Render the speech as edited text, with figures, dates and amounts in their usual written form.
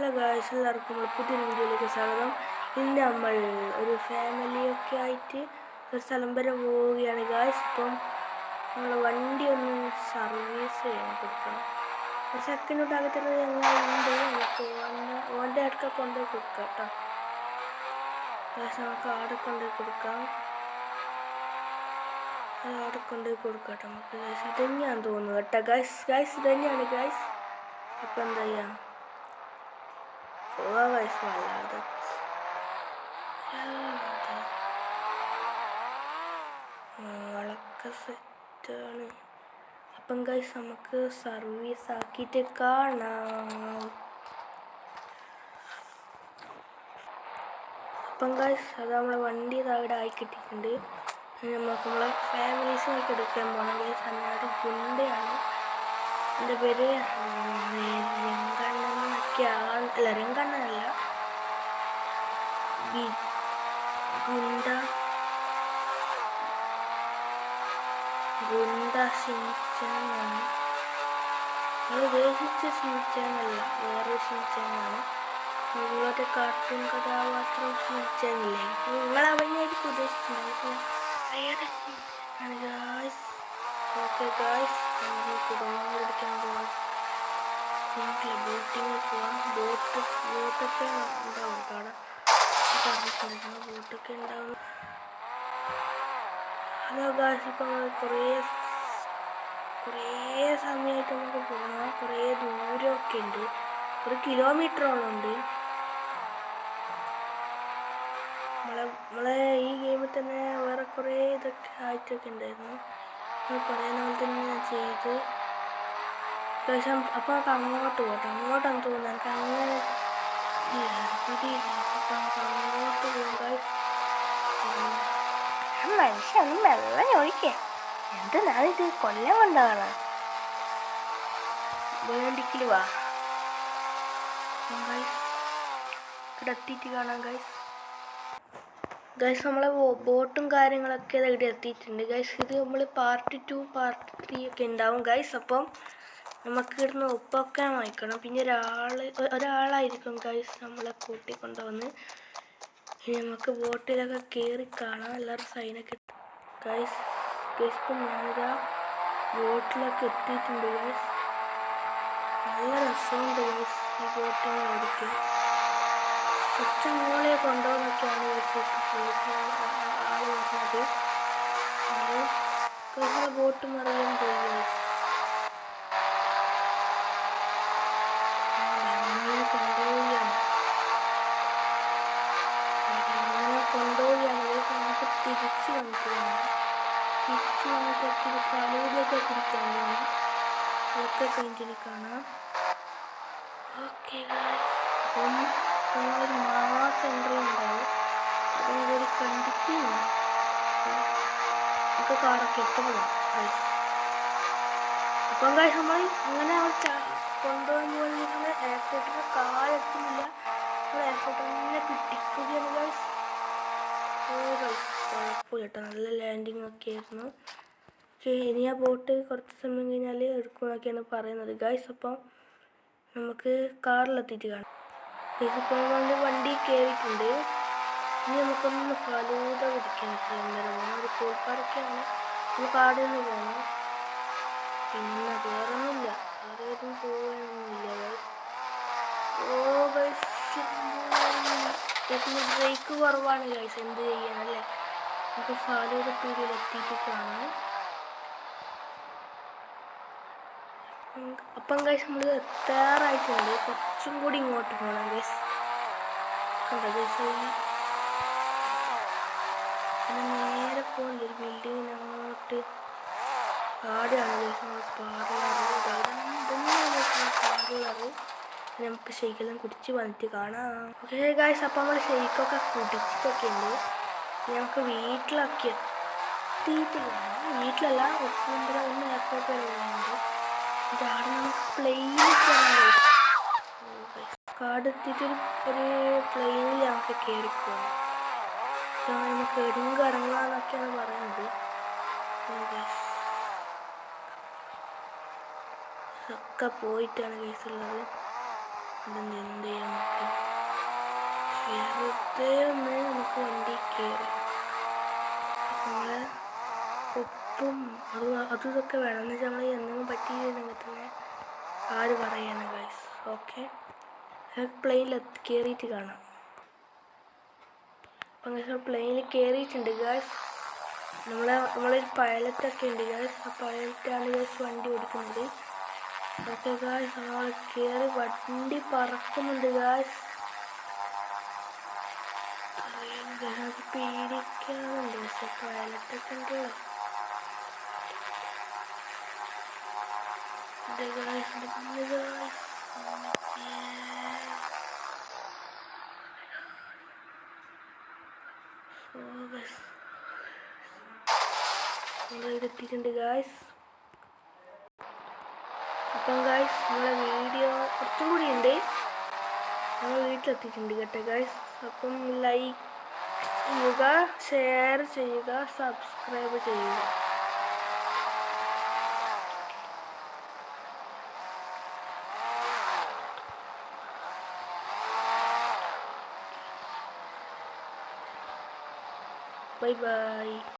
Hello guys, എല്ലാവർക്കും പുതിയൊരു വീഡിയോയിലേക്ക് സ്വാഗതം. ഇന്ന് നമ്മൾ ഒരു ഫാമിലിയൊക്കെ ആയിട്ട് ഒരു സ്ഥലം വരെ പോവുകയാണ് ഗായ്സ്. ഇപ്പം നമ്മൾ വണ്ടി ഒന്ന് സർവീസ് ചെയ്യാൻ കൊടുക്കണം. ഒരു സെക്കൻഡ് ആകത്തുള്ളത് ഞങ്ങളുണ്ട്. നമുക്ക് ഓൻ്റെ അടുക്ക കൊണ്ടുപോയി കൊടുക്കാം കേട്ടോ ഗായ്സ്. നമുക്ക് അവിടെ കൊണ്ടുപോയി കൊടുക്കാം. അവിടെ കൊണ്ടുപോയി കൊടുക്കാം കേട്ടോ നമുക്ക് ഗായ്സ്. ഇതന്നെയാണെന്ന് തോന്നുന്നു കേട്ടോ ഗായ്സ് ഇതന്നെയാണ് ഗായ്സ്. അപ്പം എന്താ ചെയ്യാം, വല്ലാതെ വളക്കെ സെറ്റാണ്. അപ്പം ഗൈസ് നമുക്ക് സർവീസ് ആക്കിയിട്ട് കാണാം. അപ്പം ഗൈസ് അത് നമ്മളെ വണ്ടി അവിടെ ആയിക്കിട്ടിട്ടുണ്ട്. നമുക്ക് നമ്മളെ ഫാമിലീസിനൊക്കെ എടുക്കാൻ പോകണം ഗൈസ്. അല്ലാതെ ഗുണ്ടയാണ്, എൻ്റെ പേര് രംഗണ്ണനൊക്കെയാണ്. രംഗണ്ണനല്ല, ഗുണ്ട ഷിൻചാനാണ്. നമ്മൾ ഉദ്ദേശിച്ച ഷിൻചാനല്ല, വേറൊരു ഷിൻചാനാണ്. നിങ്ങളുടെ കാർട്ടൂൺ കഥാപാത്രം ഷിൻചാനില്ലേ, നിങ്ങൾ അവനെയായിരിക്കും ഉദ്ദേശിച്ചിട്ടുണ്ടാവും. ഓക്കെ ഗായ്സ്, നമുക്ക് കുടുംബം പിടിക്കാൻ പോവാം. നമുക്കില്ല ബോട്ടിങ്ങിൽ പോവാം. ബോട്ടൊക്കെ ഉണ്ടാവും അവിടെ പറഞ്ഞിട്ടുണ്ടായിരുന്നു, ബോട്ടൊക്കെ ഉണ്ടാവും. ഹലോ ഗായ്സ്, ഇപ്പം നമ്മൾ കുറേ സമയമായിട്ട് നമുക്ക് പോകണം. കുറേ ദൂരമൊക്കെ ഉണ്ട്, ഒരു കിലോമീറ്ററോളം ഉണ്ട്. നമ്മളെ ഈ ഗെയിമിൽ തന്നെ വേറെ കുറേ ഇതൊക്കെ ആയിട്ടൊക്കെ ഉണ്ടായിരുന്നു. നമ്മൾ പറയുന്ന പോലെ തന്നെ ഞാൻ ചെയ്ത് പക്ഷേ അപ്പോൾ നമുക്ക് അങ്ങോട്ട് പോകട്ടെ. അങ്ങോട്ടാണ് തോന്നുന്നത്, എനിക്ക് അങ്ങനെ ഇല്ല അപ്പം നമുക്ക് അങ്ങോട്ട് പോകും ഗായ്സ്. മനുഷ്യൻ വെള്ളം ഒഴിക്കേ, എന്തിനാണിത് കൊല്ലം കൊണ്ടാണ് വേണ്ടിക്കില് വാ ഗൈസ്. ഇവിടെ എത്തിയിട്ട് കാണാം ഗൈസ്. നമ്മളെ ബോട്ടും കാര്യങ്ങളൊക്കെ ഇവിടെ എത്തിയിട്ടുണ്ട് ഗൈസ്. ഇത് നമ്മൾ പാർട്ട് 2 പാർട്ട് 3 ഒക്കെ ഉണ്ടാവും ഗൈസ്. അപ്പം നമുക്ക് ഇവിടുന്ന് ഒപ്പൊക്കെ വായിക്കണം. പിന്നെ ഒരാളായിരിക്കും ഗൈസ് നമ്മളെ കൂട്ടിക്കൊണ്ടുവന്ന്. ഇനി നമുക്ക് ബോട്ടിലൊക്കെ കയറി കാണാം. എല്ലാവരും സൈനൊക്കെ ഗൈസ്. ഇപ്പം ഞാനിതാ ബോട്ടിലൊക്കെ എത്തിയിട്ടുണ്ട് ഗൈസ്. നല്ല രസമുണ്ട് ഗൈസ് ഈ ബോട്ടിനെ ഓടിക്കാൻ. കൊച്ചുമോളെ കൊണ്ടുപോകുന്നൊക്കെയാണ് ഗൈസ് ആൾ പറഞ്ഞത്. നമ്മളെ ബോട്ട് മറിയാൻ പോയി ഗൈസ്. നമുക്ക് തിരിച്ച് വന്നിട്ട് ഫലൂദയൊക്കെ കുടിക്കാൻ പോകണം. അതൊക്കെ കഴിഞ്ഞിട്ട് കാണാം. ഓക്കെ അപ്പം ഒരു മാസം എൻട്രി ഉണ്ടാവും. അതും കൂടി കണ്ടിട്ട് നമുക്ക് കാറൊക്കെ ഇട്ട് പോകാം ഗൈസ്. അപ്പം ഗൈസ് നമ്മൾ അങ്ങനെ കൊണ്ടുപോകാൻ പോകുന്ന എയർപോർട്ടിൽ കാലെത്തുന്നില്ല. നമ്മൾ എയർപോർട്ടിൽ തന്നെ പിടിക്കുകയാണ് ഗൈസ്. കുഴപ്പമില്ല കേട്ടോ, നല്ല ലാൻഡിങ് ഒക്കെ ആയിരുന്നു. പക്ഷേ ഇനി ആ ബോട്ട് കുറച്ച് സമയം കഴിഞ്ഞാൽ എടുക്കുമെന്നൊക്കെയാണ് പറയുന്നത് ഗൈസ്. അപ്പം നമുക്ക് കാറിലെത്തിയിട്ട് കാണാം. ഇപ്പം വണ്ടി കയറിയിട്ടുണ്ട്. ഇനി നമുക്കൊന്ന് ഫലൂദ കുടിക്കാൻ പോകണം. ഒരു കോൾപ്പാറൊക്കെയാണ്, നമുക്ക് അവിടെ നിന്ന് പോകണം. പിന്നെ വേറൊന്നുമില്ല, വേറെ ഏതും പോകാനൊന്നുമില്ല ഗൈസ്. ഗൈസ് ബ്രേക്ക് കുറവാണ് ഗൈസ്, എന്ത് ചെയ്യാനല്ലേ. നമുക്ക് ഫലൂദ പീടികയിലെത്തിയിട്ട് കാണാം. അപ്പം ഗൈസ് നമ്മൾ എത്താറായിട്ടുണ്ട്. കുറച്ചും കൂടി ഇങ്ങോട്ട് പോകണം ഗൈസ്. കണ്ടോ ഗൈസ്, പിന്നെ നേരെ പോകുന്നില്ല ഒരു ബിൽഡിങ്ങിന് അങ്ങോട്ട്. ആടെയാണ് ഗൈസ് നമ്മൾ പാർലറ്. നമുക്ക് ഷെയ്ക്കെല്ലാം കുടിച്ച് വന്നിട്ട് കാണാം. ഓക്കെ ഗൈസ്, അപ്പം നമ്മൾ ഷെയ്ക്കൊക്കെ കുടിച്ചിട്ടൊക്കെ ഉണ്ട്. നമുക്ക് വീട്ടിലൊക്കെ എത്തിയിട്ട് കാണാം. വീട്ടിലല്ല, കുറച്ച് മുമ്പ് ഒന്ന് എയർപോർട്ട് വരെ പോകുന്നുണ്ട്. ഇതാണ് നമുക്ക് പ്ലെയിനിൽ കയറാൻ. കാടെത്തിയിട്ട് ഒരു പ്ലെയിനിൽ നമുക്ക് കയറിപ്പോകാം. നമുക്ക് എടുങ്ക ഇറങ്ങാന്നൊക്കെയാണ് പറയുന്നത്. ഒക്കെ പോയിട്ടാണ് കേസുള്ളത്. അതെന്ത് ചെയ്യാൻ വെറുതെ നമുക്ക് വണ്ടി കയറി നമ്മളെ ഉപ്പും അതും ഇതൊക്കെ വേണം എന്ന് വെച്ചാൽ നമ്മൾ എന്തെങ്കിലും പറ്റിയിട്ടുണ്ടെങ്കിൽ തന്നെ ആര് പറയാണ് ഗൈസ്. ഓക്കെ, പ്ലെയിനിൽ കയറിയിട്ട് കാണാം. അപ്പം പ്ലെയിനിൽ കയറിയിട്ടുണ്ട് ഗൈസ്. നമ്മളൊരു പൈലറ്റൊക്കെ ഉണ്ട് ഗൈസ്. ആ പൈലറ്റാണ് ഗൈസ് വണ്ടി ഓടിക്കുന്നത്. ഓക്കെ ഗൈസ്, നമ്മൾ കയറി വണ്ടി പറക്കുന്നുണ്ട് ഗൈസ്. നമുക്ക് പേടിക്കാനുണ്ട് പക്ഷെ പൈലറ്റൊക്കെ ഉണ്ടല്ലോ. എത്തിയിട്ടുണ്ട് ഗായ്സ്. അപ്പം ഗായ്സ് നമ്മളെ വീഡിയോ കുറച്ചും കൂടി ഉണ്ട്. നമ്മൾ വീട്ടിലെത്തിയിട്ടുണ്ട് കേട്ടോ ഗായ്സ്. അപ്പം ലൈക്ക് ചെയ്യുക, ഷെയർ ചെയ്യുക, സബ്സ്ക്രൈബ് ചെയ്യുക. Bye bye.